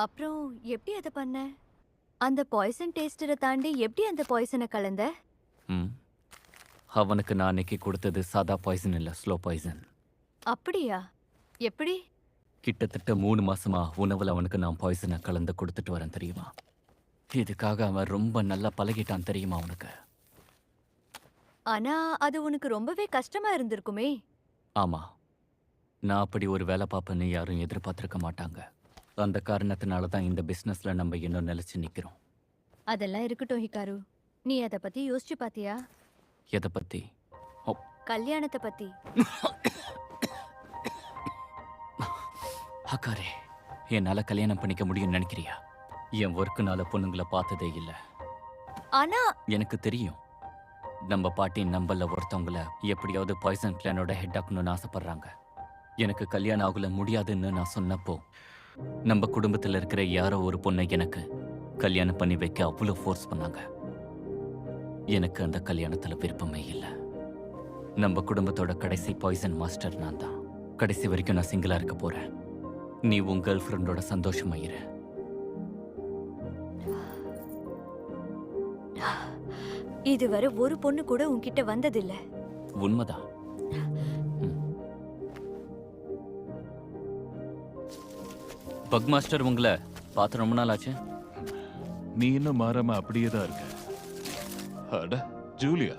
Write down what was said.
அப்புறம் எப்படி அத பண்ண? அந்த பாய்சன் டேஸ்டரை தாண்டி எப்படி அந்த பாய்சனை கலந்த? ம் அவனுக்கு நான் அன்னைக்கு கொடுத்தது சாதா பாய்சன் இல்ல, ஸ்லோ பாய்சன். அப்படியா? எப்படி? கிட்டத்தட்ட 3 மாசமா உணவுல அவனுக்கு நான் பாய்சனை கலந்து கொடுத்துட்டு வரேன் தெரியுமா? இதுக்காக அவன் ரொம்ப நல்லா பழகிட்டான் தெரியுமா உனக்கு? ஆனா அது உனக்கு ரொம்பவே கஷ்டமா இருந்திருக்குமே. ஆமா, நான் அப்படி ஒரு வேலை பார்ப்பேன்னு யாரும் எதிர்பார்த்திருக்க மாட்டாங்க. அந்த காரணத்தினால தான் இந்த பிசினஸ்ல நம்ம இன்னும் நிலைச்சு நிக்கிறோம். அதெல்லாம் இருக்கட்டும் ஹிகாரு. நீ அத பத்தி யோசிச்சு பாத்தியா? எதை பத்தி? ஓ, கல்யாணத்தை பத்தி. அக்காரே, என்னால கல்யாணம் பண்ணிக்க முடியும்னு நினைக்கிறியா? என் ஒர்க்குனால பொண்ணுங்களை பார்த்ததே இல்ல. ஆனா எனக்கு தெரியும், நம்ம பாட்டி நம்பல்ல ஒருத்தவங்கள எப்படியாவது பாய்சன் கிளானோட ஹெட் ஆக்கணும்னு ஆசைப்படுறாங்க. எனக்கு கல்யாணம் ஆகல முடியாதுன்னு நான் சொன்னப்போ நம்ம குடும்பத்தில் இருக்கிற யாரோ ஒரு பொண்ணை எனக்கு கல்யாணம் பண்ணி வைக்க அவ்வளோ ஃபோர்ஸ் பண்ணாங்க. எனக்கு அந்த கல்யாணத்தில் விருப்பமே இல்லை. நம்ம குடும்பத்தோட கடைசி பாய்சன் மாஸ்டர் நான் தான். கடைசி வரைக்கும் நான் சிங்கிளா இருக்க போறேன். நீ உன் கேர்ள் ஃப்ரெண்டோட சந்தோஷமா இரு. இதுவரை ஒரு பொண்ணு கூட உன்கிட்ட வந்ததில்ல. உண்மைதான். பக் மாஸ்டர், உங்களை பார்த்து ரொம்ப நாள் ஆச்சு. நீ இன்னும் மாறாம அப்படியே தான் இருக்க. அட ஜூலியா,